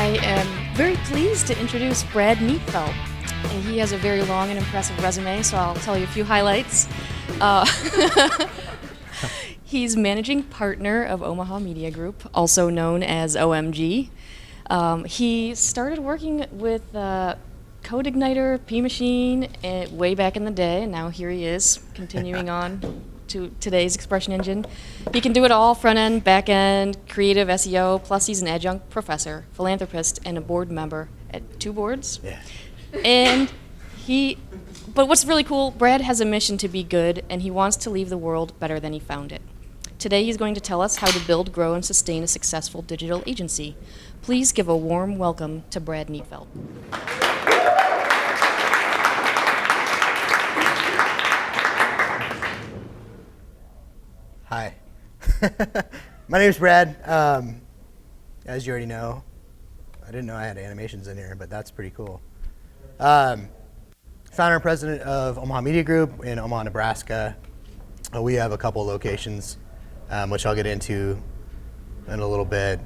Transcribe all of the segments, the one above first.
I am very pleased to introduce Brad Nietfeldt. He has a very long and impressive resume, so I'll tell you a few highlights. He's managing partner of OMAHA Media Group, also known as OMG. He started working with CodeIgniter, P-Machine way back in the day, and now here he is, continuing on to today's expression engine. He can do it all, front end, back end, creative, SEO, plus he's an adjunct professor, philanthropist, and a board member at 2 boards. Yeah. But what's really cool, Brad has a mission to be good, and he wants to leave the world better than he found it. Today he's going to tell us how to build, grow, and sustain a successful digital agency. Please give a warm welcome to Brad Nietfeldt. Hi. My name is Brad. As you already know, I didn't know I had animations in here, but that's pretty cool. Founder and president of OMAHA Media Group in Omaha, Nebraska. We have a couple locations, which I'll get into in a little bit.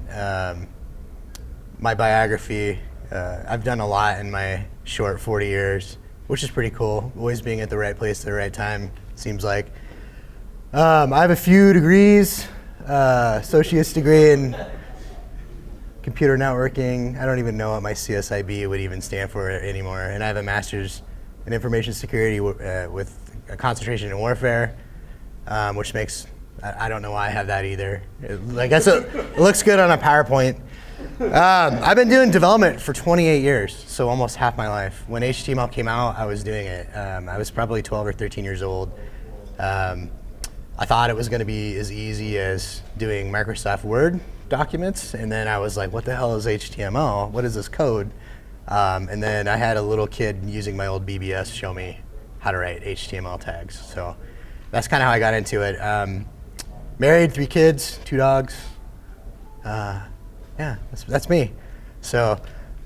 My biography, I've done a lot in my short 40 years, which is pretty cool. Always being at the right place at the right time, seems like. I have a few degrees, associate's degree in computer networking. I don't even know what my CSIB would even stand for anymore. And I have a master's in information security with a concentration in warfare, which makes, I don't know why I have that either. I guess it looks good on a PowerPoint. I've been doing development for 28 years, so almost half my life. When HTML came out, I was doing it. I was probably 12 or 13 years old. I thought it was going to be as easy as doing Microsoft Word documents, and then I was like, what the hell is HTML? What is this code? And then I had a little kid using my old BBS show me how to write HTML tags. So that's kind of how I got into it. Married, 3 kids, 2 dogs. Yeah, that's me. So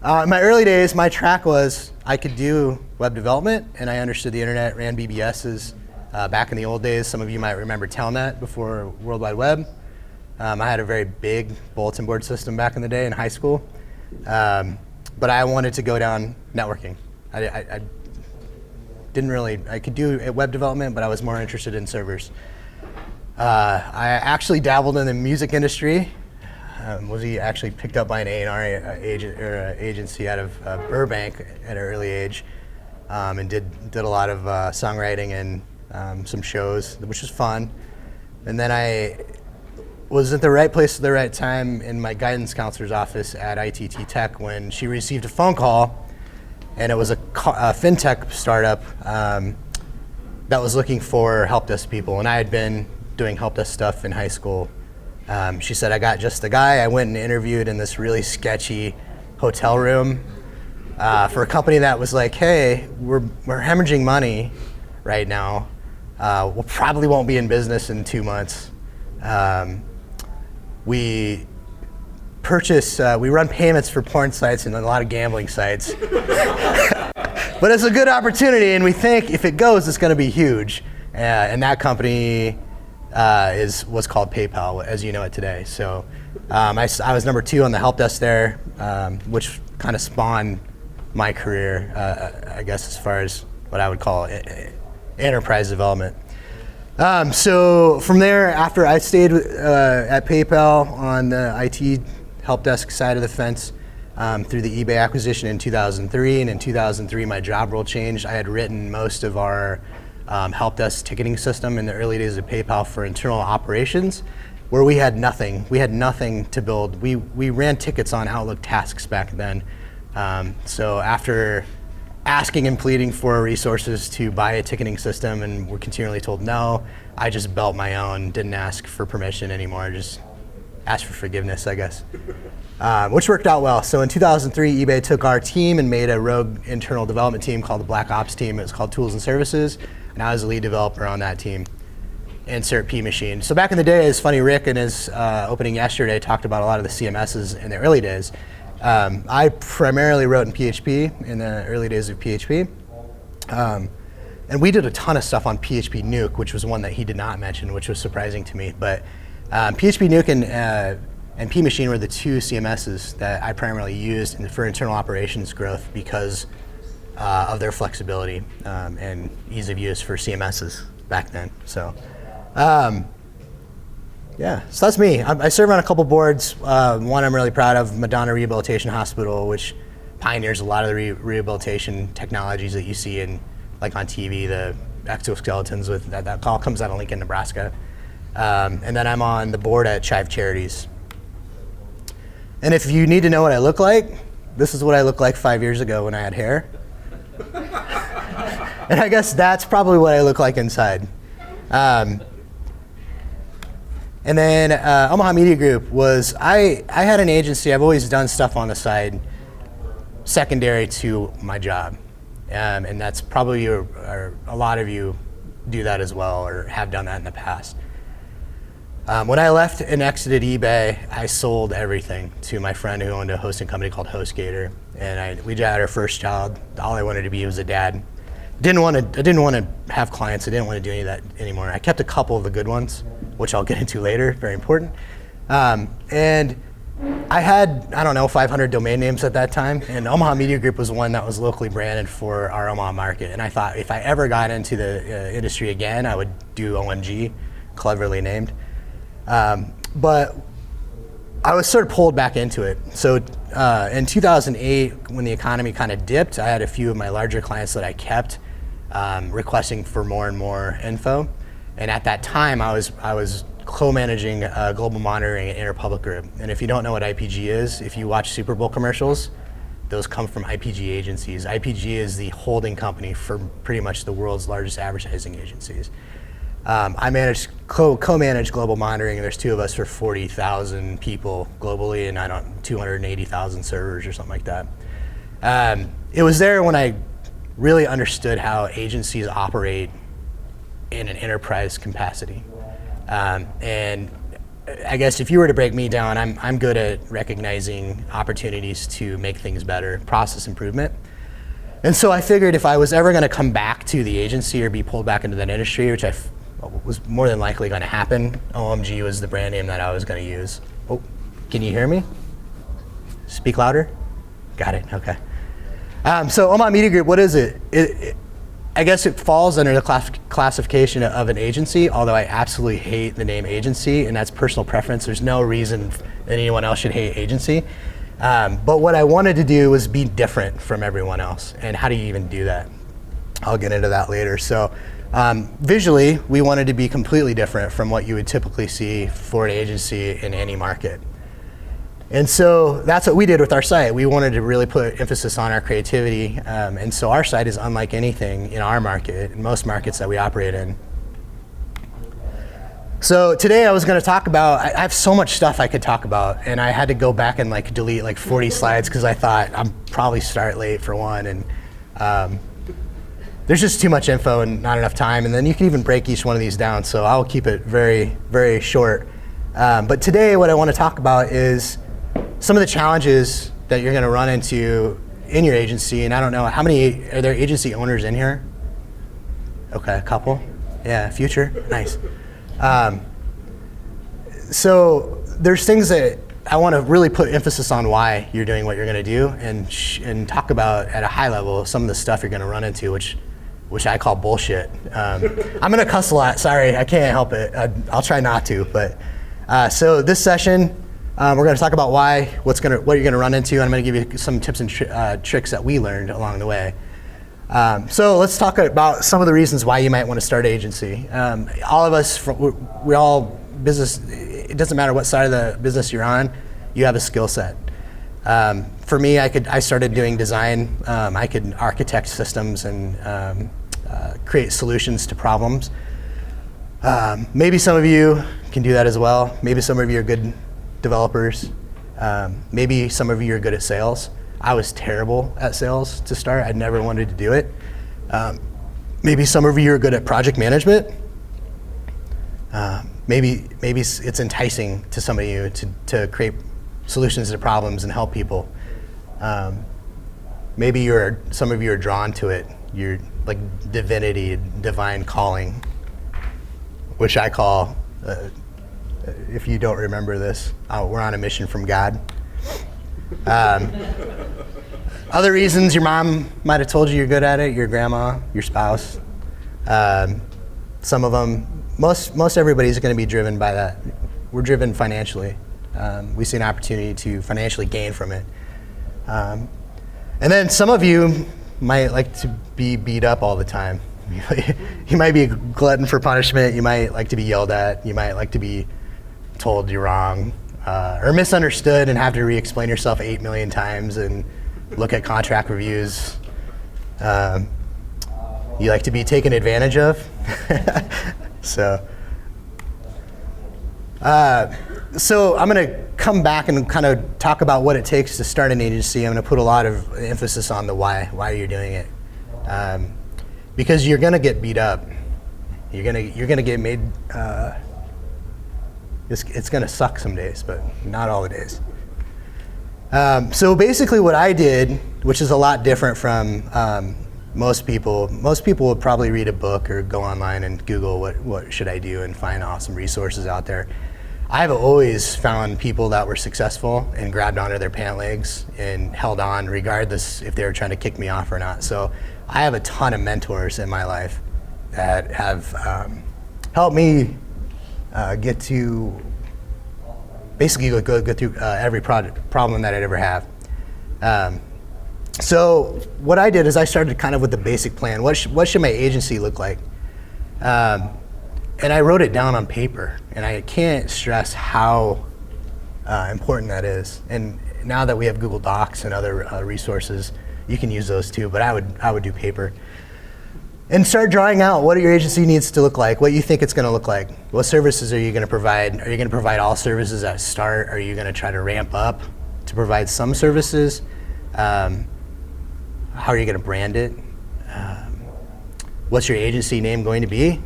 in my early days, my track was I could do web development, and I understood the internet, ran BBSs. Back in the old days, some of you might remember Telnet before World Wide Web. I had a very big bulletin board system back in the day in high school. But I wanted to go down networking. I didn't really, I could do web development, but I was more interested in servers. I actually dabbled in the music industry. Was actually picked up by an A&R agency out of Burbank at an early age, and did a lot of songwriting and some shows, which was fun. And then I was at the right place at the right time in my guidance counselor's office at ITT Tech when she received a phone call, and it was a fintech startup that was looking for help desk people, and I had been doing help desk stuff in high school. She said, I got just the guy. I went and interviewed in this really sketchy hotel room for a company that was like, hey, we're hemorrhaging money right now. We probably won't be in business in 2 months. We run payments for porn sites and a lot of gambling sites. But it's a good opportunity, and we think if it goes, it's going to be huge. And that company was called PayPal, as you know it today. So I was number 2 on the help desk there, which kind of spawned my career, I guess, as far as what I would call enterprise development. So from there, after I stayed at PayPal on the IT help desk side of the fence through the eBay acquisition in 2003, and in 2003 my job role changed. I had written most of our help desk ticketing system in the early days of PayPal for internal operations, where we had nothing. We had nothing to build. We ran tickets on Outlook tasks back then. So after asking and pleading for resources to buy a ticketing system, and we're continually told no, I just built my own, didn't ask for permission anymore, just asked for forgiveness, I guess, which worked out well. So in 2003, eBay took our team and made a rogue internal development team called the Black Ops team. It was called Tools and Services, and I was the lead developer on that team. Insert P-Machine. So back in the day, it's funny, Rick in his opening yesterday talked about a lot of the CMSs in the early days. I primarily wrote in PHP in the early days of PHP. And we did a ton of stuff on PHP Nuke, which was one that he did not mention, which was surprising to me. But PHP Nuke and and P Machine were the two CMSs that I primarily used for internal operations growth because of their flexibility and ease of use for CMSs back then. So, yeah, so that's me. I serve on a couple boards. One I'm really proud of, Madonna Rehabilitation Hospital, which pioneers a lot of the rehabilitation technologies that you see in, like on TV, the exoskeletons with that all comes out of Lincoln, Nebraska. And then I'm on the board at Chive Charities. And if you need to know what I look like, this is what I looked like 5 years ago when I had hair. And I guess that's probably what I look like inside. And then OMAHA Media Group was, I had an agency. I've always done stuff on the side secondary to my job. And that's probably, or a lot of you do that as well or have done that in the past. When I left and exited eBay, I sold everything to my friend who owned a hosting company called HostGator. And we had our first child. All I wanted to be was a dad. I didn't want to have clients. I didn't want to do any of that anymore. I kept a couple of the good ones, which I'll get into later, very important. And I had, 500 domain names at that time, and OMAHA Media Group was one that was locally branded for our Omaha market. And I thought if I ever got into the industry again, I would do OMG, cleverly named. But I was sort of pulled back into it. So in 2008, when the economy kind of dipped, I had a few of my larger clients that I kept requesting for more and more info. And at that time, I was co-managing global monitoring at Interpublic Group. And if you don't know what IPG is, if you watch Super Bowl commercials, those come from IPG agencies. IPG is the holding company for pretty much the world's largest advertising agencies. I co-manage global monitoring, and there's two of us for 40,000 people globally, and 280,000 servers or something like that. It was there when I really understood how agencies operate in an enterprise capacity. And I guess if you were to break me down, I'm good at recognizing opportunities to make things better, process improvement. And so I figured if I was ever going to come back to the agency or be pulled back into that industry, which was more than likely going to happen, OMG was the brand name that I was going to use. Oh, can you hear me? Speak louder? Got it, okay. So OMAHA Media Group, what is it? I guess it falls under the classification of an agency, although I absolutely hate the name agency, and that's personal preference. There's no reason that anyone else should hate agency. But what I wanted to do was be different from everyone else. And how do you even do that? I'll get into that later. So visually, we wanted to be completely different from what you would typically see for an agency in any market. And so that's what we did with our site. We wanted to really put emphasis on our creativity. And so our site is unlike anything in our market, in most markets that we operate in. So today I was going to talk about, I have so much stuff I could talk about, and I had to go back and delete 40 slides because I thought I'm probably start late for one, and there's just too much info and not enough time, and then you can even break each one of these down, so I'll keep it very, very short. But today what I want to talk about is some of the challenges that you're going to run into in your agency, and I don't know, how many, are there agency owners in here? Okay, a couple? Yeah, future, nice. So there's things that I want to really put emphasis on why you're doing what you're going to do, and talk about at a high level some of the stuff you're going to run into, which I call bullshit. I'm going to cuss a lot. Sorry, I can't help it. I'll try not to. But so this session, we're going to talk about what you're going to run into, and I'm going to give you some tips and tricks that we learned along the way. So let's talk about some of the reasons why you might want to start an agency. All of us, we all business. It doesn't matter what side of the business you're on, you have a skill set. For me, I started doing design. I could architect systems and create solutions to problems. Maybe some of you can do that as well. Maybe some of you are good developers. Maybe some of you are good at sales. I was terrible at sales to start. I never wanted to do it. Maybe some of you are good at project management. Maybe it's enticing to some of you to create solutions to problems and help people. Maybe some of you are drawn to it. You're like divinity, divine calling, which I call if you don't remember this. We're on a mission from God. Other reasons, your mom might have told you you're good at it, your grandma, your spouse. Some of them, most everybody's going to be driven by that. We're driven financially. We see an opportunity to financially gain from it. And then some of you might like to be beat up all the time. You might be a glutton for punishment. You might like to be yelled at. You might like to be told you're wrong or misunderstood and have to re-explain yourself 8 million times and look at contract reviews. You like to be taken advantage of. So I'm going to come back and kind of talk about what it takes to start an agency. I'm going to put a lot of emphasis on the why you're doing it. Because you're going to get beat up. You're going to get made, it's going to suck some days, but not all the days. So basically what I did, which is a lot different from most people would probably read a book or go online and Google what should I do and find awesome resources out there. I've always found people that were successful and grabbed onto their pant legs and held on regardless if they were trying to kick me off or not. So I have a ton of mentors in my life that have helped me get to basically go through every problem that I'd ever have. So what I did is I started kind of with the basic plan. What should my agency look like? And I wrote it down on paper, and I can't stress how important that is. And now that we have Google Docs and other resources, you can use those too, but I would do paper. And start drawing out what your agency needs to look like, what you think it's going to look like. What services are you going to provide? Are you going to provide all services at start? Are you going to try to ramp up to provide some services? How are you going to brand it? What's your agency name going to be?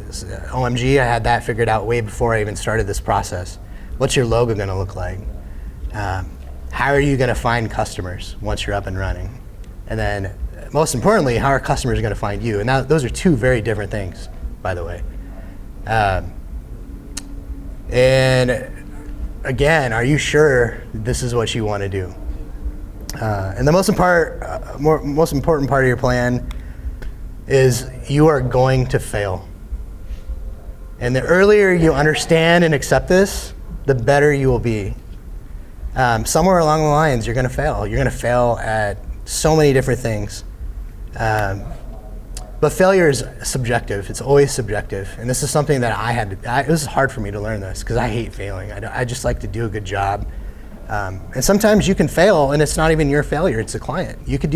OMG, I had that figured out way before I even started this process. What's your logo going to look like? How are you going to find customers once you're up and running? And then most importantly, how are customers going to find you? And those are two very different things, by the way. And again, are you sure this is what you want to do? And the most important part of your plan is you are going to fail. And the earlier you understand and accept this, the better you will be. Somewhere along the lines, you're going to fail. You're going to fail at so many different things. But failure is subjective. It's always subjective. And this is something that it was hard for me to learn this because I hate failing. I just like to do a good job. And sometimes you can fail and it's not even your failure, it's the client. You could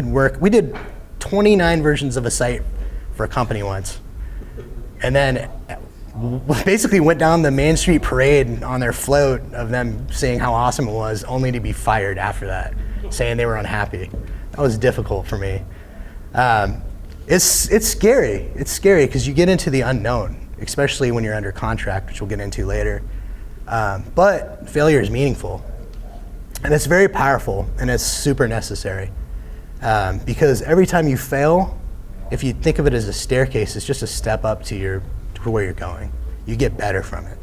work. We did 29 versions of a site for a company once. And then basically went down the Main Street parade on their float of them saying how awesome it was, only to be fired after that, saying they were unhappy. That was difficult for me. It's scary. It's scary because you get into the unknown, especially when you're under contract, which we'll get into later. But failure is meaningful. And it's very powerful, and it's super necessary. Because every time you fail, if you think of it as a staircase, it's just a step up to where you're going. You get better from it.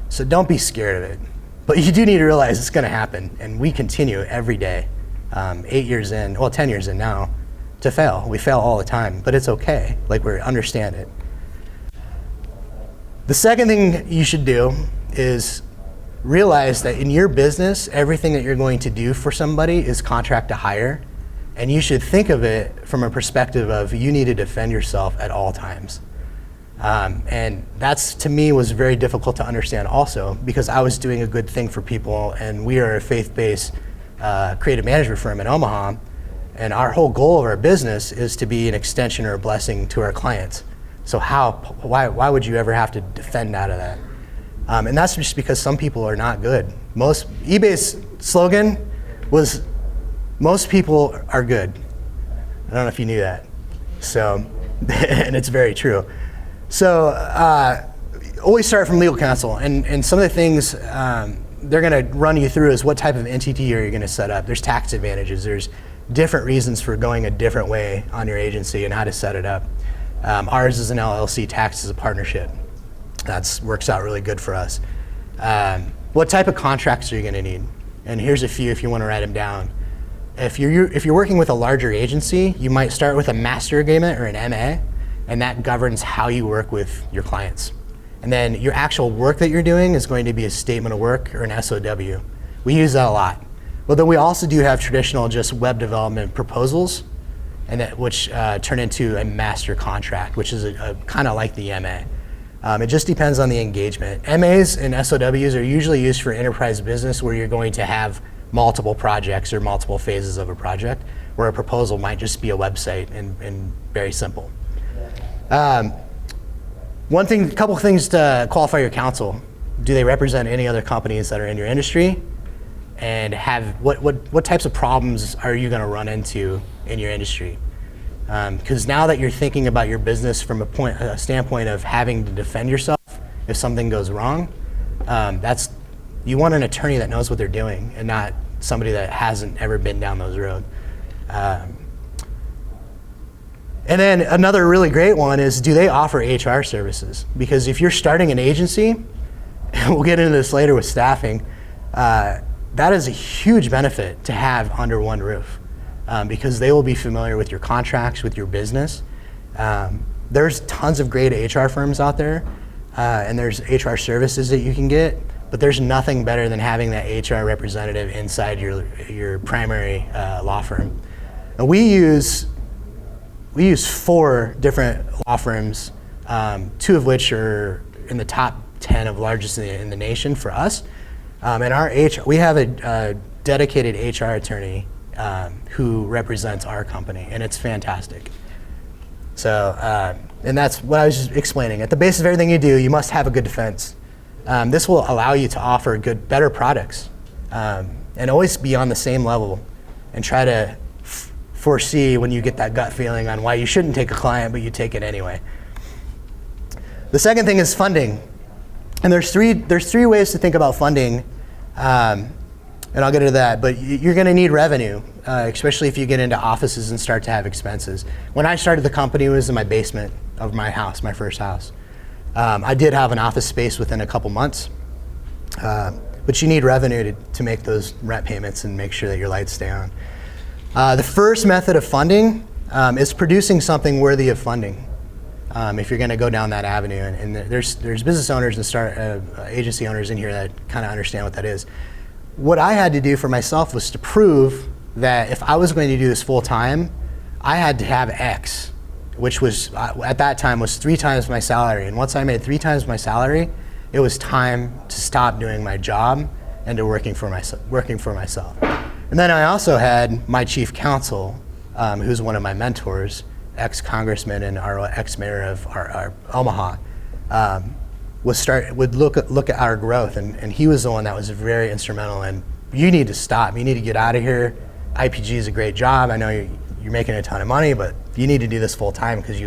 So don't be scared of it. But you do need to realize it's going to happen, and we continue every day, 10 years in now, to fail. We fail all the time, but it's okay. Like, we understand it. The second thing you should do is realize that in your business, everything that you're going to do for somebody is contract to hire. And you should think of it from a perspective of you need to defend yourself at all times. And that's, to me, was very difficult to understand also because I was doing a good thing for people, and we are a faith-based creative management firm in Omaha, and our whole goal of our business is to be an extension or a blessing to our clients. So why would you ever have to defend out of that? And that's just because some people are not good. eBay's slogan was, most people are good. I don't know if you knew that. So, and it's very true. So always start from legal counsel. And some of the things they're gonna run you through is what type of entity are you gonna set up. There's tax advantages. There's different reasons for going a different way on your agency and how to set it up. Ours is an LLC, taxed as a partnership. That works out really good for us. What type of contracts are you going to need? And here's a few if you want to write them down. If you're working with a larger agency, you might start with a master agreement or an MA, and that governs how you work with your clients. And then your actual work that you're doing is going to be a statement of work or an SOW. We use that a lot. But then we also do have traditional just web development proposals, and which turn into a master contract, which is kind of like the MA. It just depends on the engagement. MAs and SOWs are usually used for enterprise business where you're going to have multiple projects or multiple phases of a project, where a proposal might just be a website and very simple. A couple things to qualify your counsel. Do they represent any other companies that are in your industry? And what types of problems are you going to run into in your industry? Because now that you're thinking about your business from a standpoint of having to defend yourself if something goes wrong, you want an attorney that knows what they're doing and not somebody that hasn't ever been down those roads. And then another really great one is, do they offer HR services? Because if you're starting an agency, and we'll get into this later with staffing, that is a huge benefit to have under one roof, because they will be familiar with your contracts, with your business. There's tons of great HR firms out there, and there's HR services that you can get, but there's nothing better than having that HR representative inside your primary law firm. And we use 4 different law firms, 2 of which are in the top 10 of largest in the nation for us. And we have a dedicated HR attorney who represents our company, and it's fantastic. So, and that's what I was just explaining. At the base of everything you do, you must have a good defense. This will allow you to offer better products, and always be on the same level, and try to foresee when you get that gut feeling on why you shouldn't take a client, but you take it anyway. The second thing is funding. And there's three ways to think about funding, and I'll get into that, but you're gonna need revenue, especially if you get into offices and start to have expenses. When I started the company, it was in my basement of my house, my first house. I did have an office space within a couple months, but you need revenue to make those rent payments and make sure that your lights stay on. The first method of funding is producing something worthy of funding. If you're going to go down that avenue, and there's business owners and agency owners in here that kind of understand what that is. What I had to do for myself was to prove that if I was going to do this full time, I had to have X, which was at that time was 3 times my salary. And once I made 3 times my salary, it was time to stop doing my job and to working for myself. And then I also had my chief counsel, who's one of my mentors, ex-congressman and our ex-mayor of our OMAHA, would look at our growth, and he was the one that was very instrumental in, you need to stop, you need to get out of here. IPG is a great job, I know you're making a ton of money, but you need to do this full time because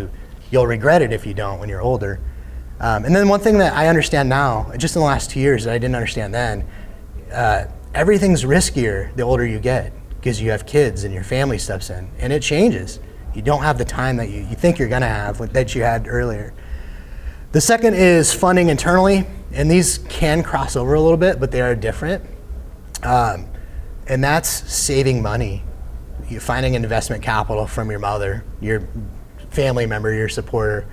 you'll regret it if you don't when you're older. And then one thing that I understand now, just in the last 2 years that I didn't understand then, everything's riskier the older you get because you have kids and your family steps in, and it changes. You don't have the time that you think you're gonna have that you had earlier. The second is funding internally, and these can cross over a little bit, but they are different. And that's saving money. You're finding investment capital from your mother, your family member, your supporter,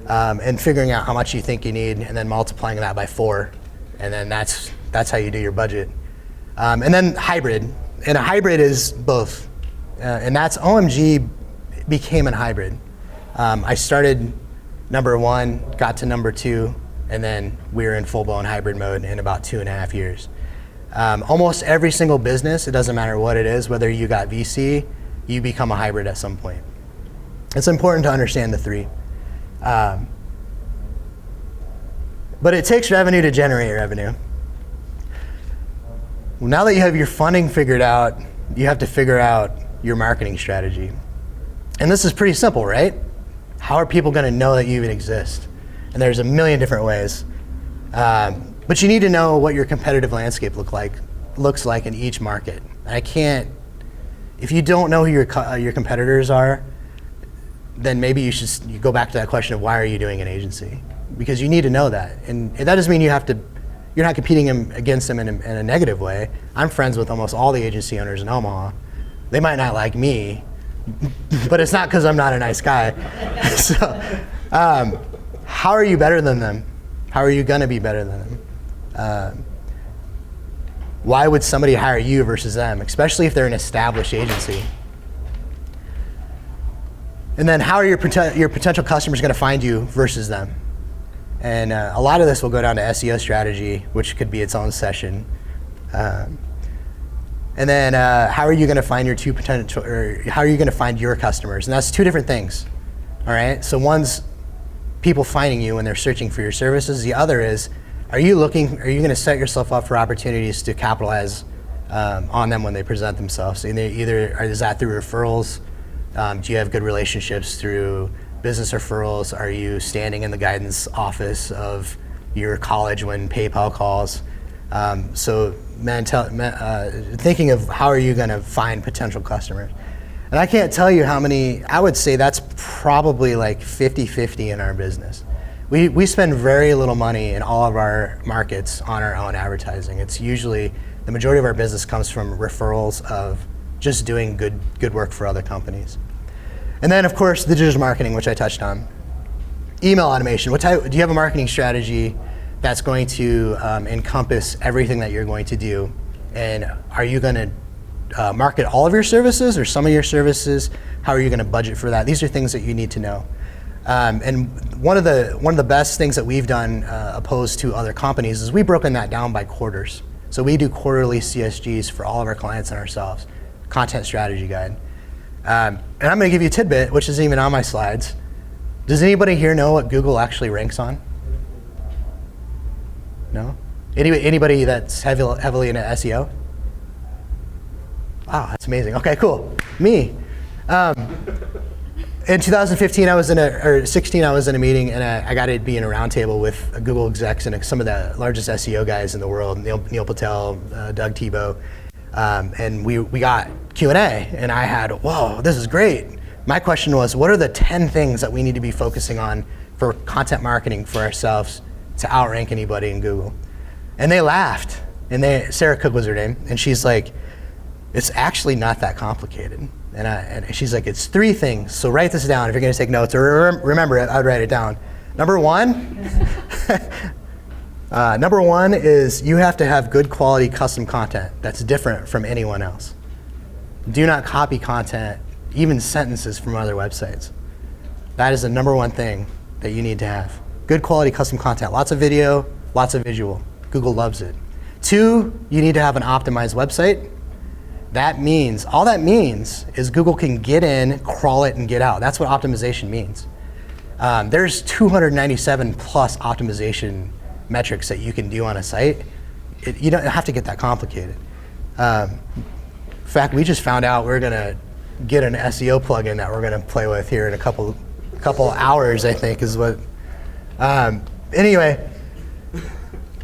and figuring out how much you think you need, and then multiplying that by 4, and then that's how you do your budget. And then hybrid, and a hybrid is both, and that's OMG became a hybrid. I started number 1, got to number 2, and then we were in full-blown hybrid mode in about 2.5 years. Almost every single business, it doesn't matter what it is, whether you got VC, you become a hybrid at some point. It's important to understand the 3. But it takes revenue to generate revenue. Now that you have your funding figured out, you have to figure out your marketing strategy. And this is pretty simple, right? How are people going to know that you even exist? And there's a million different ways. But you need to know what your competitive landscape looks like in each market. And if you don't know who your competitors are, then maybe you go back to that question of why are you doing an agency? because you need to know that. And that doesn't mean you're not competing against them in a negative way. I'm friends with almost all the agency owners in Omaha. They might not like me, but it's not because I'm not a nice guy. So, how are you better than them? How are you gonna be better than them? Why would somebody hire you versus them, especially if they're an established agency? And then how are your potential customers gonna find you versus them? And a lot of this will go down to SEO strategy, which could be its own session. And then how are you gonna find how are you gonna find your customers? And that's two different things, all right? So one's people finding you when they're searching for your services. The other is, are you gonna set yourself up for opportunities to capitalize on them when they present themselves? Is that through referrals? Do you have good relationships through business referrals? Are you standing in the guidance office of your college when PayPal calls? Thinking of how are you gonna find potential customers? And I can't tell you how many, I would say that's probably like 50-50 in our business. We spend very little money in all of our markets on our own advertising. It's usually, the majority of our business comes from referrals of just doing good work for other companies. And then of course, the digital marketing, which I touched on. Email automation, do you have a marketing strategy that's going to encompass everything that you're going to do? And are you gonna market all of your services or some of your services? How are you gonna budget for that? These are things that you need to know. And one of the best things that we've done opposed to other companies is we've broken that down by quarters. So we do quarterly CSGs for all of our clients and ourselves, content strategy guide. And I'm gonna give you a tidbit, which isn't even on my slides. Does anybody here know what Google actually ranks on? No? Anybody that's heavily into SEO? Wow, that's amazing. Okay, cool. Me. In 2015, or 16, I was in a meeting, and I got to be in a roundtable with Google execs and some of the largest SEO guys in the world, Neil Patel, Doug Tebow, and we got Q&A, and I had, whoa, this is great. My question was, what are the 10 things that we need to be focusing on for content marketing for ourselves to outrank anybody in Google? And they laughed, and Sarah Cook was her name, and she's like, it's actually not that complicated. And she's like, it's 3 things, so write this down if you're gonna take notes, or remember it, I'd write it down. Number one is you have to have good quality custom content that's different from anyone else. Do not copy content, even sentences from other websites. That is the number one thing that you need to have. Good quality custom content, lots of video, lots of visual. Google loves it. 2, you need to have an optimized website. All that means is Google can get in, crawl it, and get out. That's what optimization means. There's 297 plus optimization metrics that you can do on a site. You don't have to get that complicated. In fact, we just found out we're gonna get an SEO plugin that we're gonna play with here in a couple hours, I think is what. Anyway,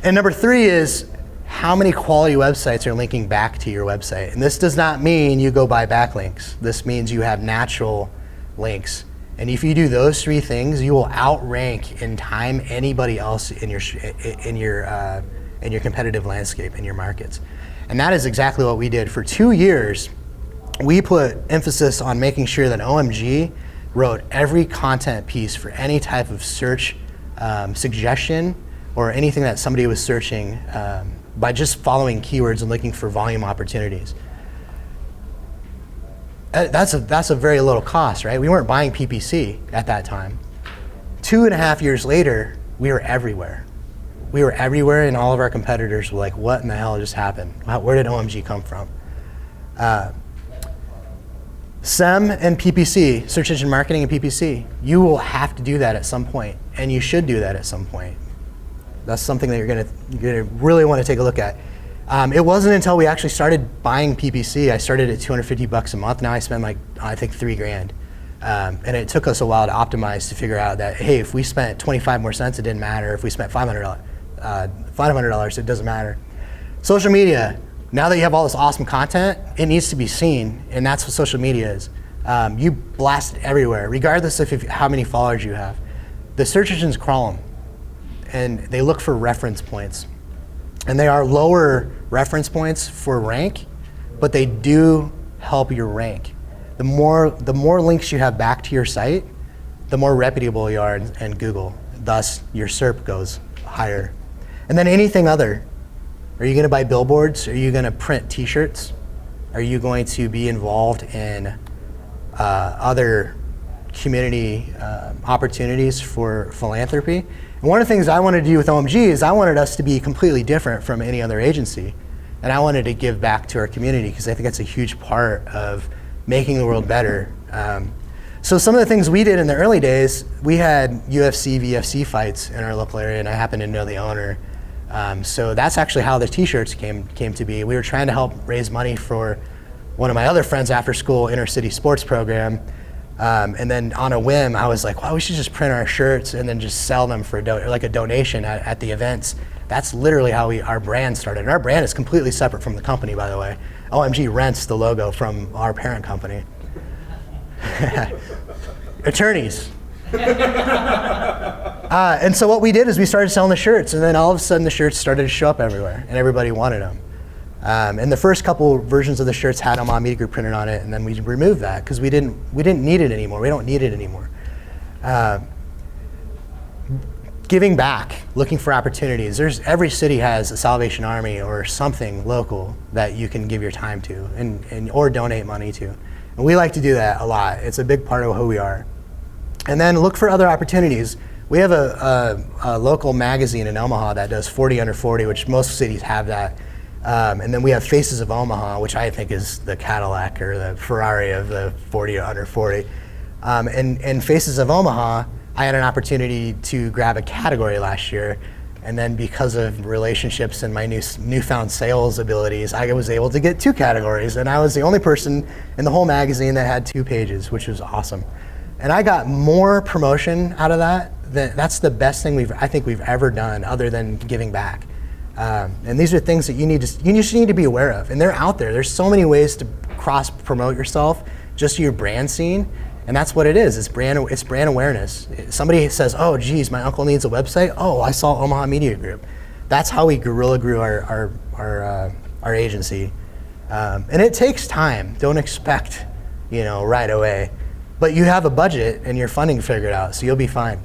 and number 3 is, how many quality websites are linking back to your website? And this does not mean you go buy backlinks. This means you have natural links. And if you do those 3 things, you will outrank in time anybody else in your competitive landscape, in your markets. And that is exactly what we did. For 2 years, we put emphasis on making sure that OMG wrote every content piece for any type of search suggestion or anything that somebody was searching by just following keywords and looking for volume opportunities. That's a very little cost, right? We weren't buying PPC at that time. 2.5 years later, we were everywhere. We were everywhere, and all of our competitors were like, what in the hell just happened? Where did OMG come from? SEM and PPC, search engine marketing and PPC, you will have to do that at some point, and you should do that at some point. That's something that you're gonna really want to take a look at. It wasn't until we actually started buying PPC, I started at $250 a month. Now I spend I think $3,000. And it took us a while to optimize to figure out that, hey, if we spent 25 more cents, it didn't matter. If we spent $500, it doesn't matter. Social media, now that you have all this awesome content, it needs to be seen, and that's what social media is. You blast it everywhere, regardless of how many followers you have. The search engines crawl them. and they look for reference points. And they are lower reference points for rank, but they do help your rank. The more links you have back to your site, the more reputable you are in Google. Thus, your SERP goes higher. And then anything other. Are you going to buy billboards? Are you going to print t-shirts? Are you going to be involved in other community opportunities for philanthropy? And one of the things I wanted to do with OMG is I wanted us to be completely different from any other agency. And I wanted to give back to our community because I think that's a huge part of making the world better. So some of the things we did in the early days, we had UFC, VFC fights in our local area, and I happen to know the owner. So that's actually how the t-shirts came to be. We were trying to help raise money for one of my other friends' after school inner city sports program. And then on a whim, I was like, wow, we should just print our shirts and then just sell them for like a donation at the events. That's literally how our brand started. And our brand is completely separate from the company, by the way. OMG rents the logo from our parent company. Attorneys. And so what we did is we started selling the shirts, and then all of a sudden the shirts started to show up everywhere, and everybody wanted them. And the first couple versions of the shirts had OMAHA Media Group printed on it, and then we removed that because we didn't need it anymore. We don't need it anymore. Giving back, looking for opportunities. Every city has a Salvation Army or something local that you can give your time to and or donate money to. And we like to do that a lot. It's a big part of who we are. And then look for other opportunities. We have a local magazine in Omaha that does 40 under 40, which most cities have that. And then we have Faces of Omaha, which I think is the Cadillac or the Ferrari of the 40 under 40. And Faces of Omaha, I had an opportunity to grab a category last year, and then because of relationships and my newfound sales abilities, I was able to get 2 categories, and I was the only person in the whole magazine that had 2 pages, which was awesome. And I got more promotion out of that. That's the best thing I think we've ever done, other than giving back. And these are things that you just need to be aware of, and they're out there. There's so many ways to cross promote yourself, just your brand scene. And that's what it is. It's brand awareness. Somebody says, "Oh, geez, my uncle needs a website." Oh, I saw OMAHA Media Group. That's how we guerrilla grew our agency. And it takes time. Don't expect, right away. But you have a budget and your funding figured out, so you'll be fine.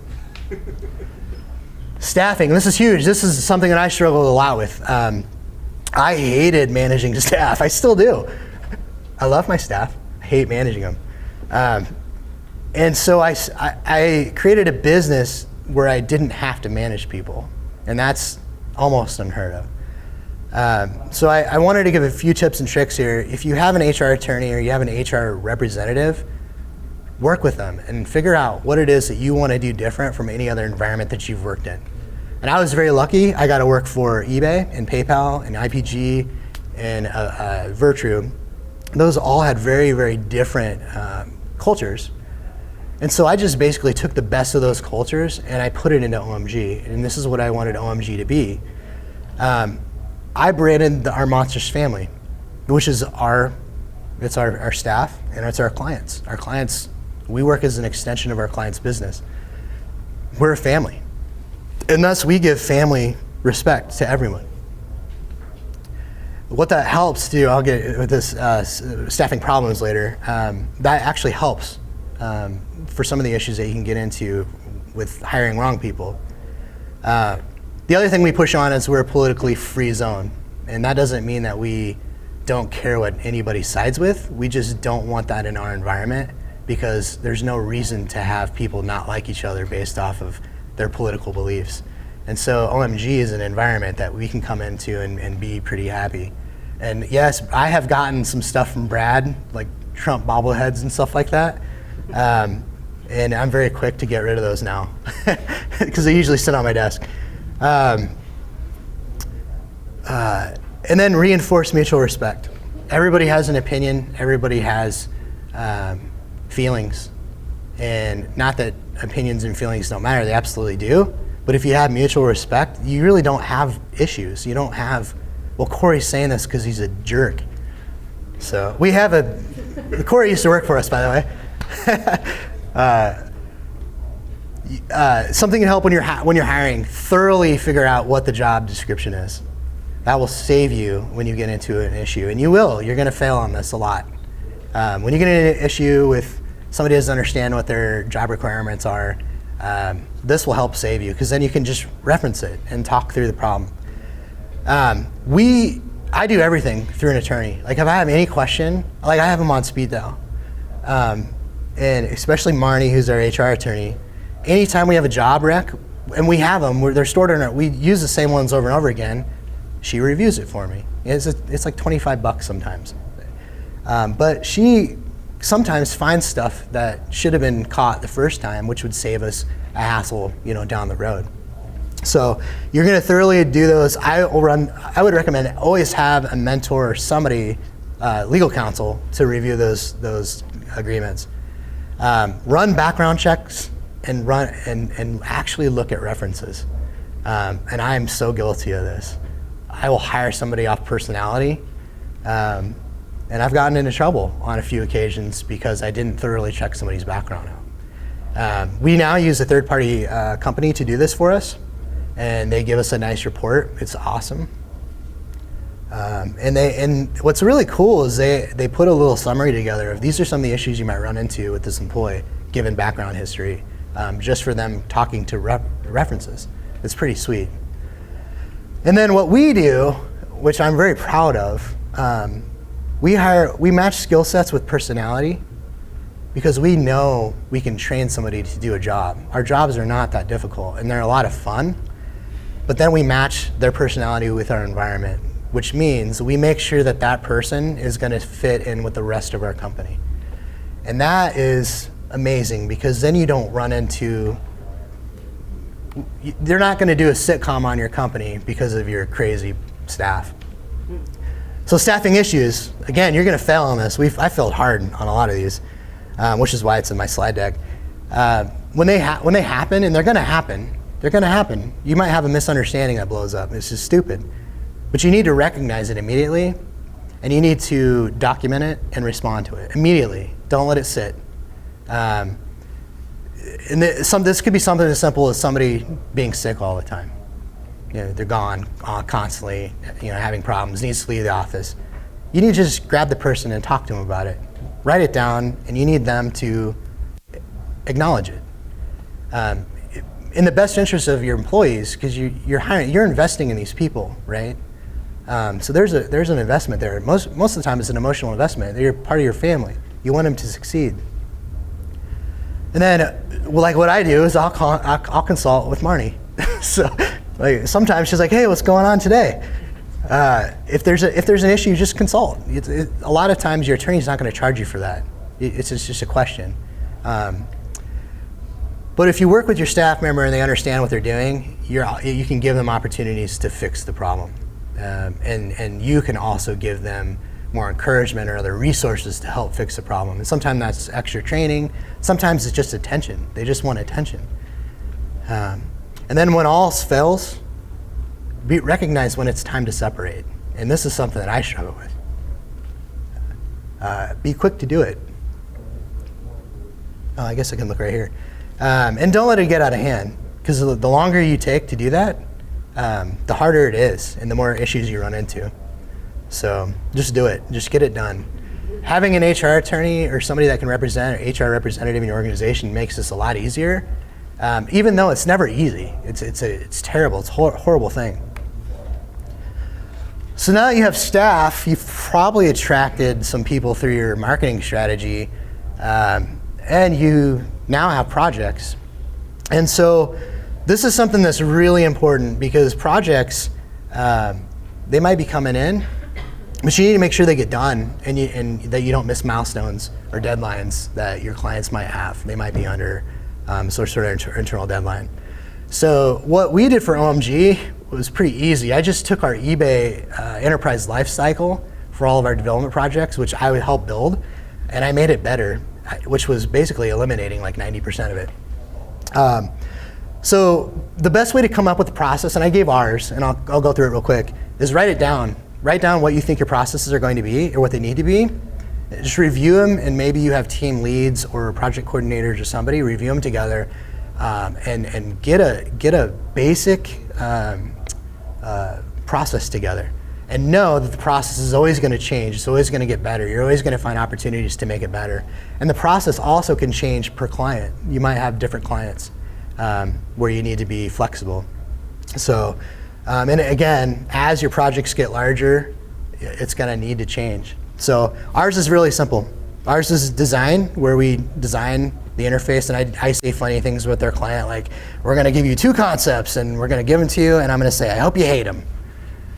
Staffing. This is huge. This is something that I struggled a lot with. I hated managing staff. I still do. I love my staff. I hate managing them. And so I created a business where I didn't have to manage people, and that's almost unheard of. So I wanted to give a few tips and tricks here. If you have an HR attorney or you have an HR representative, work with them and figure out what it is that you want to do different from any other environment that you've worked in. And I was very lucky. I got to work for eBay and PayPal and IPG and Virtru. Those all had very, very different cultures. And so I just basically took the best of those cultures and I put it into OMG, and this is what I wanted OMG to be. I branded our Monsters family, which is our staff and it's our clients. Our clients, we work as an extension of our clients' business. We're a family, and thus we give family respect to everyone. What that helps do, I'll get with this staffing problems later, that actually helps for some of the issues that you can get into with hiring wrong people. The other thing we push on is we're a politically free zone, and that doesn't mean that we don't care what anybody sides with. We just don't want that in our environment because there's no reason to have people not like each other based off of their political beliefs. And so OMG is an environment that we can come into and be pretty happy. And yes, I have gotten some stuff from Brad, like Trump bobbleheads and stuff like that. And I'm very quick to get rid of those now because they usually sit on my desk. And then reinforce mutual respect. Everybody has an opinion, everybody has feelings. And not that opinions and feelings don't matter, they absolutely do. But if you have mutual respect, you really don't have issues. You don't have, well, Corey's saying this because he's a jerk. So we have Corey used to work for us, by the way. something can help when you're hiring. Thoroughly figure out what the job description is. That will save you when you get into an issue, and you will. You're going to fail on this a lot. When you get into an issue with somebody doesn't understand what their job requirements are, this will help save you, because then you can just reference it and talk through the problem. I do everything through an attorney. Like if I have any question, like I have them on speed dial. And especially Marnie, who's our HR attorney, anytime we have a job rec, and we have them, they're stored in we use the same ones over and over again, she reviews it for me. It's like $25 sometimes. But she sometimes finds stuff that should have been caught the first time, which would save us a hassle, down the road. So you're going to thoroughly do those. I would recommend always have a mentor or somebody, legal counsel, to review those agreements. Run background checks and actually look at references. And I am so guilty of this. I will hire somebody off personality, and I've gotten into trouble on a few occasions because I didn't thoroughly check somebody's background out. We now use a third-party company to do this for us, and they give us a nice report. It's awesome. And what's really cool is they put a little summary together of these are some of the issues you might run into with this employee, given background history, just for them talking to references. It's pretty sweet. And then what we do, which I'm very proud of, we match skill sets with personality, because we know we can train somebody to do a job. Our jobs are not that difficult, and they're a lot of fun, but then we match their personality with our environment, which means we make sure that that person is going to fit in with the rest of our company. And that is amazing, because then you don't run into, they're not going to do a sitcom on your company because of your crazy staff. So staffing issues, again, you're going to fail on this. I failed hard on a lot of these, which is why it's in my slide deck. When they happen, and they're going to happen, you might have a misunderstanding that blows up. It's just stupid. But you need to recognize it immediately, and you need to document it and respond to it immediately. Don't let it sit. And this could be something as simple as somebody being sick all the time. They're gone constantly, having problems, needs to leave the office. You need to just grab the person and talk to them about it. Write it down, and you need them to acknowledge it. In the best interest of your employees, because you're investing in these people, right? So there's an investment there. Most of the time, it's an emotional investment. They're part of your family. You want them to succeed. And then, like what I do is I'll consult with Marnie. So, like sometimes she's like, "Hey, what's going on today?" If there's an issue, just consult. A lot of times, your attorney's not going to charge you for that. It's just a question. But if you work with your staff member and they understand what they're doing, you can give them opportunities to fix the problem, and you can also give them more encouragement or other resources to help fix the problem. And sometimes that's extra training. Sometimes it's just attention. They just want attention. And then when all else fails, recognize when it's time to separate. And this is something that I struggle with. Be quick to do it. Oh, I guess I can look right here. And don't let it get out of hand, because the longer you take to do that, the harder it is and the more issues you run into. So just do it. Just get it done. Having an HR attorney or somebody that can represent, or HR representative in your organization, makes this a lot easier, even though it's never easy. It's terrible. It's a horrible thing. So now that you have staff, you've probably attracted some people through your marketing strategy, and you now have projects. And so this is something that's really important, because projects, they might be coming in, but you need to make sure they get done, and that you don't miss milestones or deadlines that your clients might have. They might be under some sort of internal deadline. So what we did for OMG was pretty easy. I just took our eBay enterprise lifecycle for all of our development projects, which I would help build, and I made it better, which was basically eliminating like 90% of it. So the best way to come up with the process, and I gave ours, and I'll go through it real quick, is write it down. Write down what you think your processes are going to be, or what they need to be. Just review them, and maybe you have team leads or project coordinators or somebody, review them together. and get a basic process together. And know that the process is always going to change. It's always going to get better. You're always going to find opportunities to make it better. And the process also can change per client. You might have different clients where you need to be flexible. So, and again, as your projects get larger, it's going to need to change. So ours is really simple. Ours is design, where we design the interface, and I say funny things with their client, like, we're going to give you 2 concepts, and we're going to give them to you, and I'm going to say, I hope you hate them.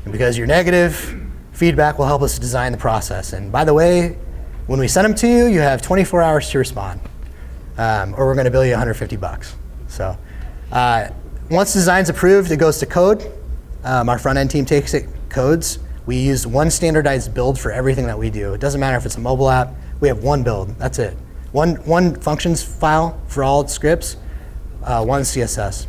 And because your negative feedback will help us design the process. And by the way, when we send them to you, you have 24 hours to respond, or we're going to bill you $150. So once design's approved, it goes to code. Our front end team takes it, codes. We use one standardized build for everything that we do. It doesn't matter if it's a mobile app. We have one build. That's it. One functions file for all scripts, one CSS.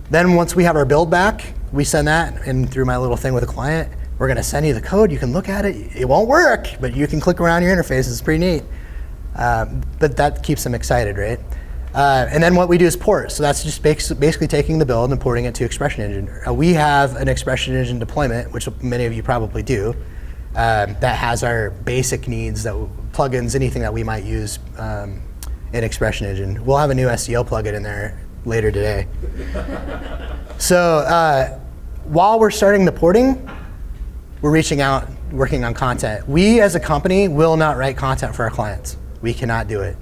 Then once we have our build back, we send that, and through my little thing with a client, we're going to send you the code. You can look at it. It won't work, but you can click around your interface. It's pretty neat. But that keeps them excited, right? And then what we do is port. So that's just basically taking the build and porting it to Expression Engine. We have an Expression Engine deployment, which many of you probably do, that has our basic needs, plugins, anything that we might use in Expression Engine. We'll have a new SEO plugin in there later today. So while we're starting the porting, we're reaching out, working on content. We as a company will not write content for our clients. We cannot do it.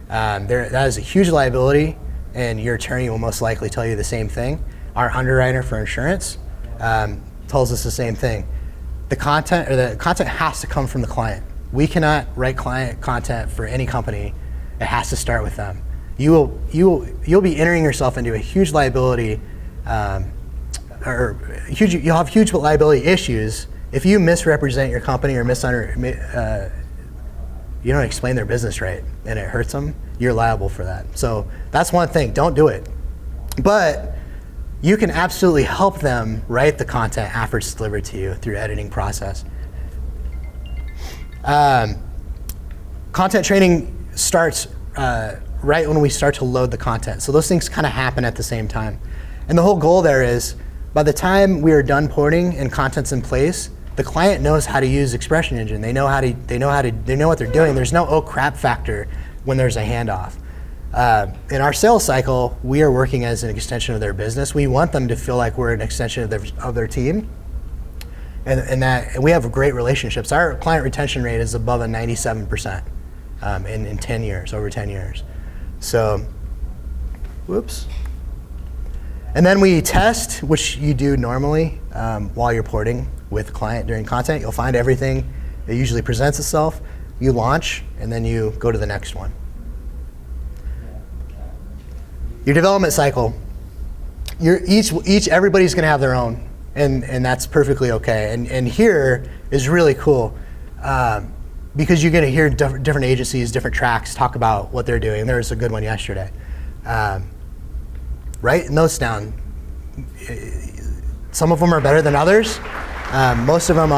That is a huge liability, and your attorney will most likely tell you the same thing. Our underwriter for insurance tells us the same thing. The content has to come from the client. We cannot write client content for any company. It has to start with them. You'll be entering yourself into a huge liability, you'll have huge liability issues if you misrepresent your company or you don't explain their business right and it hurts them. You're liable for that. So that's one thing. Don't do it. But you can absolutely help them write the content after it's delivered to you through editing process. Content training starts right when we start to load the content. So those things kind of happen at the same time. And the whole goal there is, by the time we are done porting and content's in place, the client knows how to use Expression Engine. They know what they're doing. There's no oh crap factor when there's a handoff. In our sales cycle, we are working as an extension of their business. We want them to feel like we're an extension of their team, and we have great relationships. Our client retention rate is above a 97% in 10 years, over 10 years. So, whoops. And then we test, which you do normally while you're porting with the client during content. You'll find everything. It usually presents itself. You launch, and then you go to the next one. Your development cycle. Everybody's going to have their own, and that's perfectly okay. And here is really cool because you're going to hear different agencies, different tracks talk about what they're doing. There was a good one yesterday. Write notes down. Some of them are better than others. Most of them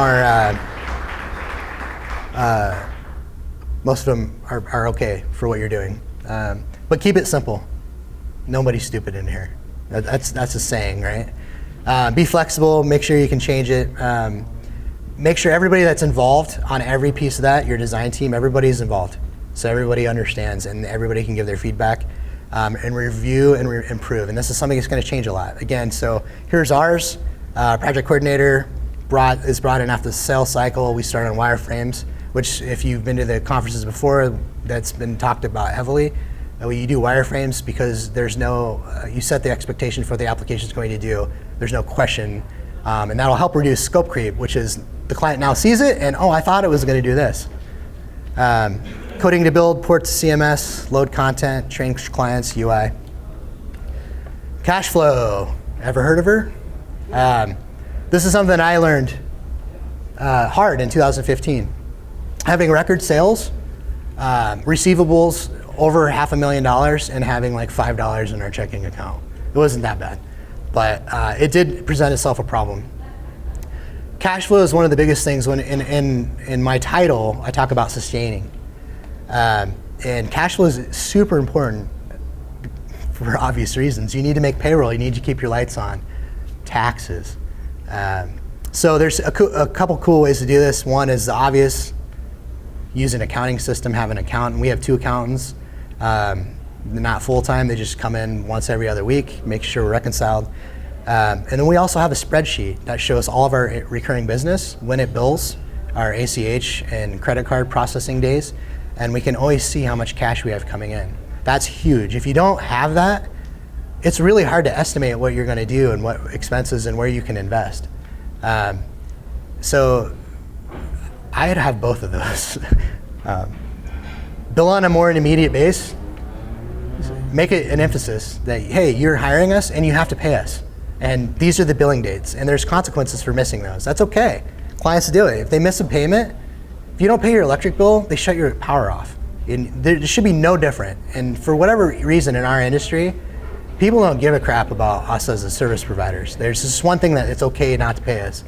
are okay for what you're doing. But keep it simple. Nobody's stupid in here. That's a saying, right? Be flexible. Make sure you can change it. Make sure everybody that's involved on every piece of that, your design team, everybody's involved. So everybody understands and everybody can give their feedback and review and improve. And this is something that's going to change a lot. Again, so here's ours. Project coordinator is brought in after the sales cycle. We start on wireframes, which if you've been to the conferences before, that's been talked about heavily. You do wireframes because there's no, you set the expectation for what the application is going to do. There's no question. And that'll help reduce scope creep, which is the client now sees it and, oh, I thought it was going to do this. Coding to build, port to CMS, load content, train clients, UI. Cash flow. Ever heard of her? This is something I learned hard in 2015. Having record sales, receivables over $500,000 and having like $5 in our checking account. It wasn't that bad, but it did present itself a problem. Cash flow is one of the biggest things when in my title, I talk about sustaining. And cash flow is super important for obvious reasons. You need to make payroll, you need to keep your lights on, taxes. So there's a couple cool ways to do this. One is the obvious, use an accounting system, have an accountant. We have 2 accountants. They're not full-time, they just come in once every other week, make sure we're reconciled. And then we also have a spreadsheet that shows all of our recurring business, when it bills, our ACH and credit card processing days, and we can always see how much cash we have coming in. That's huge. If you don't have that, it's really hard to estimate what you're gonna do and what expenses and where you can invest. So I'd have both of those. Bill on a more immediate base, make it an emphasis that, hey, you're hiring us and you have to pay us. And these are the billing dates, and there's consequences for missing those. That's okay. Clients do it. If they miss a payment, if you don't pay your electric bill, they shut your power off. And there should be no different. And for whatever reason in our industry, people don't give a crap about us as a service providers. There's just one thing that it's okay not to pay us.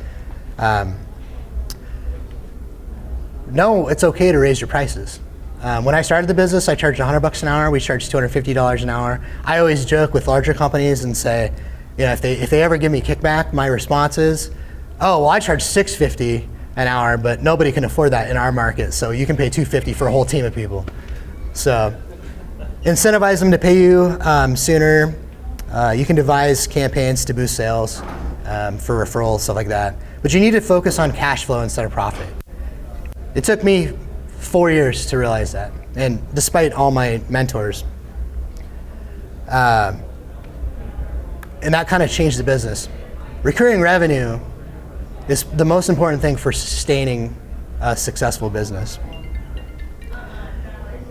No, it's okay to raise your prices. When I started the business, I charged $100 an hour. We charged $250 an hour. I always joke with larger companies and say, you know, if they ever give me kickback, my response is, oh, well, I charge $650 an hour, but nobody can afford that in our market, so you can pay $250 for a whole team of people. So incentivize them to pay you sooner. You can devise campaigns to boost sales for referrals, stuff like that. But you need to focus on cash flow instead of profit. It took me 4 years to realize that, and despite all my mentors. And that kind of changed the business. Recurring revenue is the most important thing for sustaining a successful business.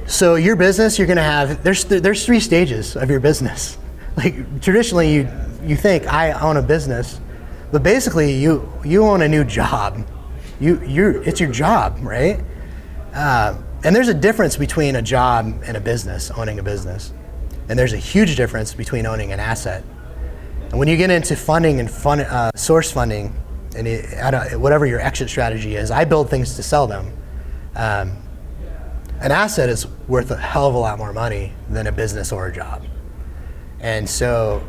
So your business, you're gonna have, there's 3 stages of your business. Like traditionally you think I own a business, but basically you own a new job. It's your job, right? And there's a difference between a job and a business, owning a business. And there's a huge difference between owning an asset. And when you get into funding and source funding, and whatever your exit strategy is, I build things to sell them. An asset is worth a hell of a lot more money than a business or a job. And so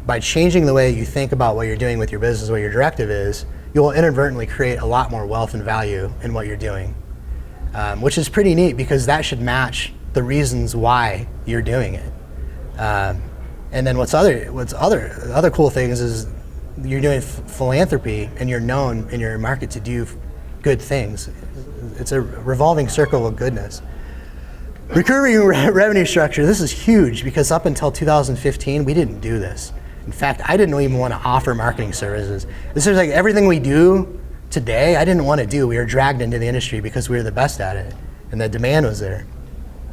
by changing the way you think about what you're doing with your business, what your directive is, you'll inadvertently create a lot more wealth and value in what you're doing, which is pretty neat because that should match the reasons why you're doing it. And then what's other cool things is you're doing philanthropy and you're known in your market to do good things. It's a revolving circle of goodness. Recurring revenue structure, this is huge because up until 2015, we didn't do this. In fact, I didn't even want to offer marketing services. This is like everything we do today, I didn't want to do. We were dragged into the industry because we were the best at it and the demand was there.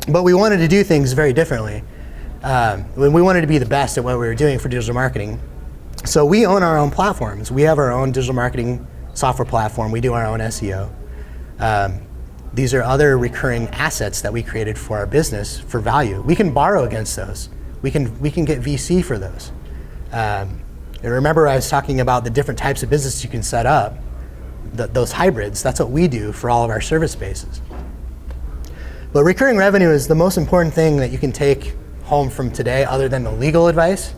But we wanted to do things very differently. We wanted to be the best at what we were doing for digital marketing. So we own our own platforms. We have our own digital marketing software platform. We do our own SEO. These are other recurring assets that we created for our business for value. We can borrow against those. We can get VC for those. And remember I was talking about the different types of business you can set up, those hybrids. That's what we do for all of our service spaces. But recurring revenue is the most important thing that you can take home from today other than the legal advice.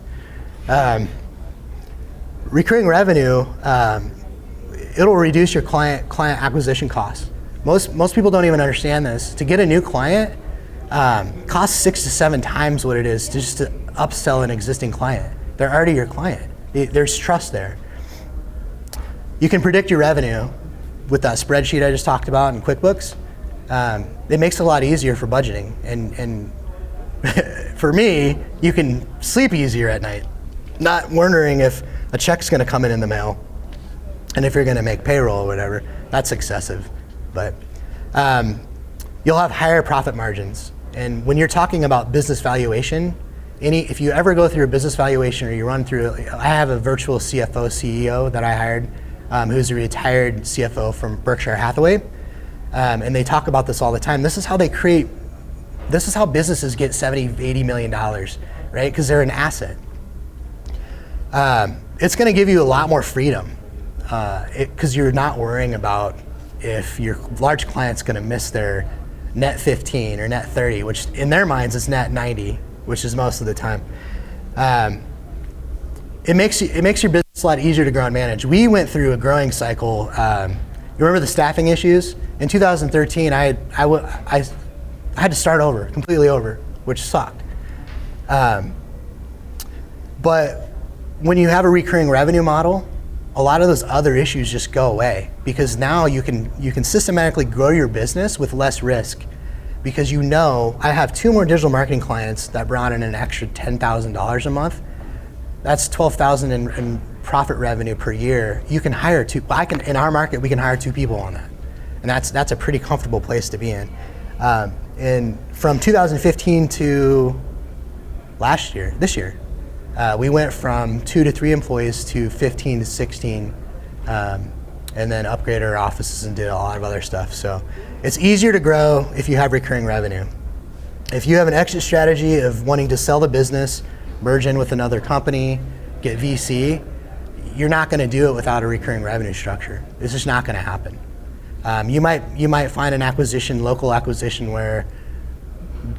Recurring revenue, it'll reduce your client acquisition costs. Most people don't even understand this. To get a new client costs 6 to 7 times what it is just to upsell an existing client. They're already your client. There's trust there. You can predict your revenue with that spreadsheet I just talked about in QuickBooks. It makes it a lot easier for budgeting. And for me, you can sleep easier at night, not wondering if a check's gonna come in the mail and if you're gonna make payroll or whatever. That's excessive. But you'll have higher profit margins. And when you're talking about business valuation, if you ever go through a business valuation or you run through, I have a virtual CFO, CEO that I hired, who's a retired CFO from Berkshire Hathaway. And they talk about this all the time. This is how businesses get $70, $80 million, right? Because they're an asset. It's gonna give you a lot more freedom because you're not worrying about if your large client's gonna miss their net 15 or net 30, which in their minds is net 90, which is most of the time. It makes your business a lot easier to grow and manage. We went through a growing cycle. You remember the staffing issues? In 2013, I had to start over, completely over, which sucked. But when you have a recurring revenue model, a lot of those other issues just go away, because now you can systematically grow your business with less risk. Because I have 2 more digital marketing clients that brought in an extra $10,000 a month. That's $12,000 in profit revenue per year. You can hire 2. In our market, we can hire 2 people on that, and that's a pretty comfortable place to be in. And from 2015 to this year, we went from 2 to 3 employees to 15 to 16, and then upgraded our offices and did a lot of other stuff. So it's easier to grow if you have recurring revenue. If you have an exit strategy of wanting to sell the business, merge in with another company, get VC, you're not going to do it without a recurring revenue structure. It's just not going to happen. You might find an acquisition, local acquisition, where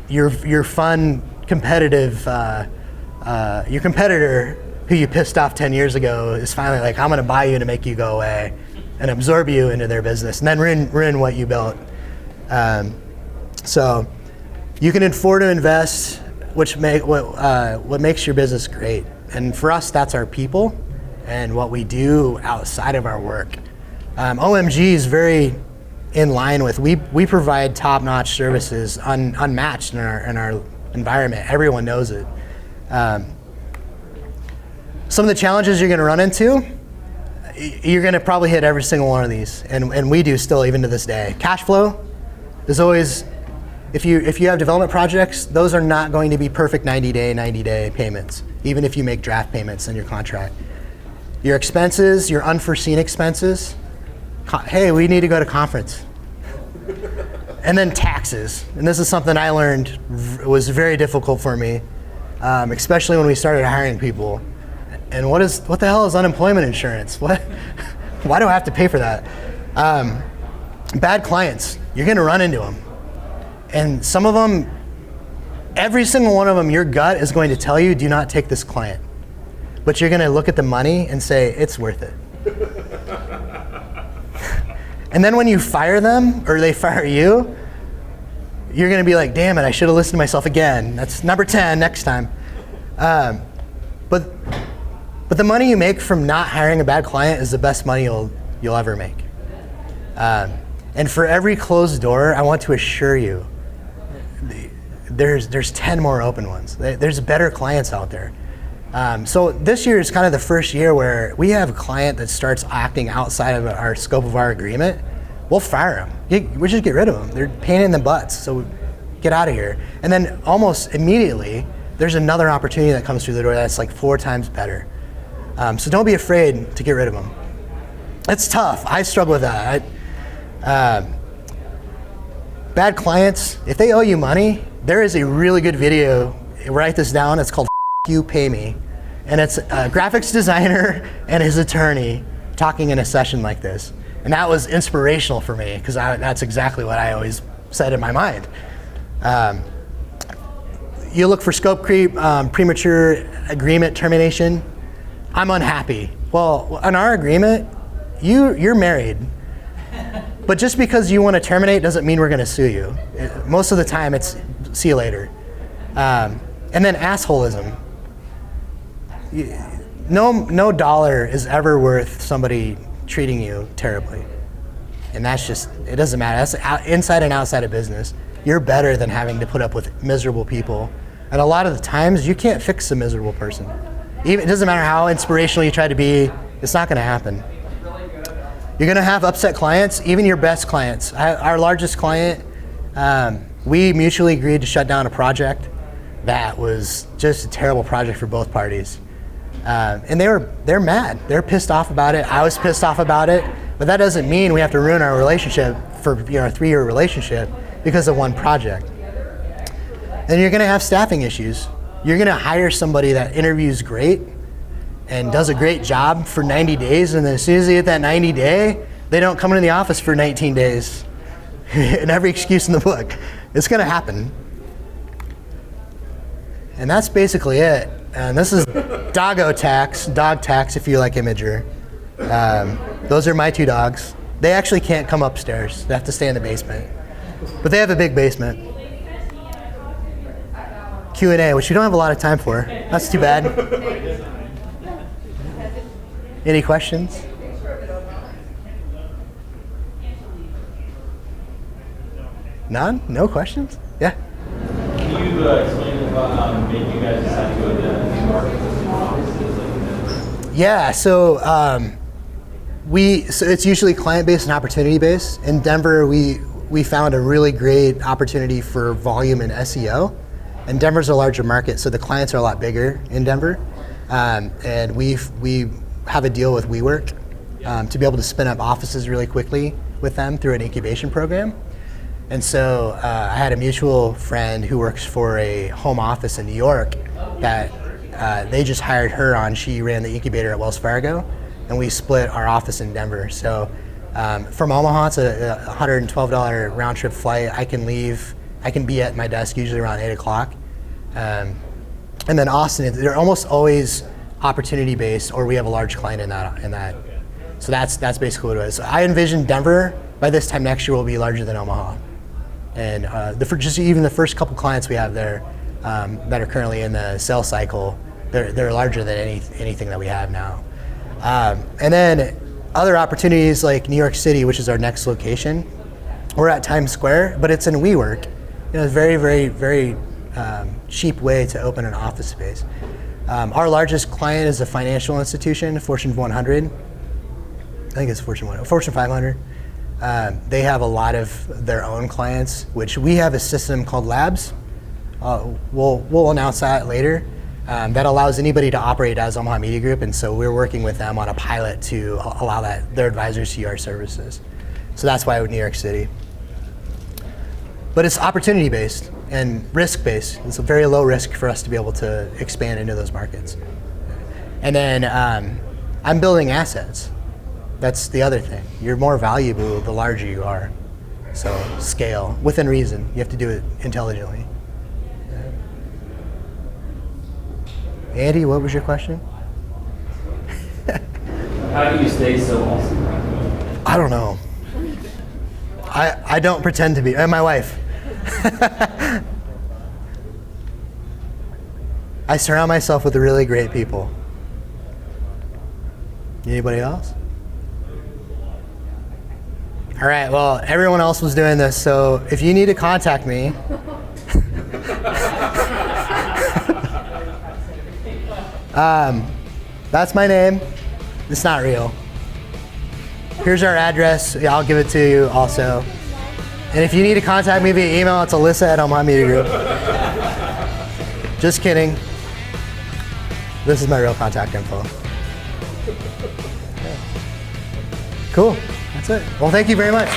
your fun, competitive, your competitor who you pissed off 10 years ago is finally like, I'm going to buy you to make you go away and absorb you into their business, and then ruin what you built. So you can afford to invest, what makes your business great. And for us, that's our people and what we do outside of our work. OMG is very in line with, we provide top-notch services, unmatched in our environment. Everyone knows it. Some of the challenges you're going to run into, you're going to probably hit every single one of these, and we do still, even to this day. Cash flow is always, if you have development projects, those are not going to be perfect 90-day payments, even if you make draft payments in your contract. Your expenses, your unforeseen expenses, hey, we need to go to conference. And then taxes, and this is something I learned was very difficult for me, especially when we started hiring people. And what the hell is unemployment insurance? Why do I have to pay for that? Bad clients, you're gonna run into them. And some of them, every single one of them, your gut is going to tell you, do not take this client. But you're gonna look at the money and say, it's worth it. And then when you fire them, or they fire you, you're gonna be like, damn it, I should have listened to myself again. That's number 10 next time. But the money you make from not hiring a bad client is the best money you'll ever make. And for every closed door, I want to assure you, there's 10 more open ones. There's better clients out there. So this year is kind of the first year where we have a client that starts acting outside of our scope of our agreement. We'll fire them. We'll just get rid of them. They're pain in the butts, so get out of here. And then almost immediately, there's another opportunity that comes through the door that's like 4 times better. So don't be afraid to get rid of them. It's tough. I struggle with that. Bad clients, if they owe you money, there is a really good video. Write this down. It's called F You Pay Me. And it's a graphics designer and his attorney talking in a session like this. And that was inspirational for me, because that's exactly what I always said in my mind. You look for scope creep, premature agreement termination. I'm unhappy. Well, in our agreement, you're married. But just because you want to terminate doesn't mean we're going to sue you. Most of the time, it's see you later. And then assholism. No dollar is ever worth somebody treating you terribly. And that's just, it doesn't matter. That's inside and outside of business. You're better than having to put up with miserable people. And a lot of the times, you can't fix a miserable person. It doesn't matter how inspirational you try to be, it's not going to happen. You're going to have upset clients, even your best clients. Our largest client, we mutually agreed to shut down a project that was just a terrible project for both parties. And they're mad. They're pissed off about it. I was pissed off about it. But that doesn't mean we have to ruin our relationship for a 3-year relationship because of one project. And you're going to have staffing issues. You're going to hire somebody that interviews great and does a great job for 90 days, and then as soon as they hit that 90 day, they don't come into the office for 19 days. and every excuse in the book. It's going to happen. And that's basically it. And this is doggo tax, dog tax if you like Imager. Those are my 2 dogs. They actually can't come upstairs. They have to stay in the basement. But they have a big basement. Q&A, which we don't have a lot of time for. That's too bad. Any questions? None? No questions? Yeah. Can you explain about making you guys decide to go to new markets? Yeah, so it's usually client-based and opportunity-based. In Denver, we found a really great opportunity for volume and SEO. And Denver's a larger market, so the clients are a lot bigger in Denver. And we have a deal with WeWork to be able to spin up offices really quickly with them through an incubation program. And so I had a mutual friend who works for a home office in New York that they just hired her on. She ran the incubator at Wells Fargo, and we split our office in Denver. So from Omaha, it's a $112 round trip flight. I can be at my desk usually around 8 o'clock. And then Austin, they're almost always opportunity based, or we have a large client in that. So that's basically what it is. So I envision Denver by this time next year will be larger than Omaha. And just even the first couple clients we have there that are currently in the sales cycle, they're larger than anything that we have now. And then other opportunities like New York City, which is our next location. We're at Times Square, but it's in WeWork. It's a very, very, very cheap way to open an office space. Our largest client is a financial institution, Fortune 100. I think it's Fortune 500. They have a lot of their own clients, which we have a system called Labs. We'll announce that later. That allows anybody to operate as Omaha Media Group, and so we're working with them on a pilot to allow their advisors to use our services. So that's why New York City. But it's opportunity-based and risk-based. It's a very low risk for us to be able to expand into those markets. And then I'm building assets. That's the other thing. You're more valuable the larger you are. So scale, within reason. You have to do it intelligently. Andy, what was your question? How do you stay so awesome? I don't know. I don't pretend to be. And my wife. I surround myself with really great people. Anybody else? All right, well, everyone else was doing this, so if you need to contact me, that's my name. It's not real. Here's our address. Yeah, I'll give it to you also. And if you need to contact me via email, it's Alyssa@OMAHA Group. Just kidding. This is my real contact info. Cool. That's it. Well, thank you very much.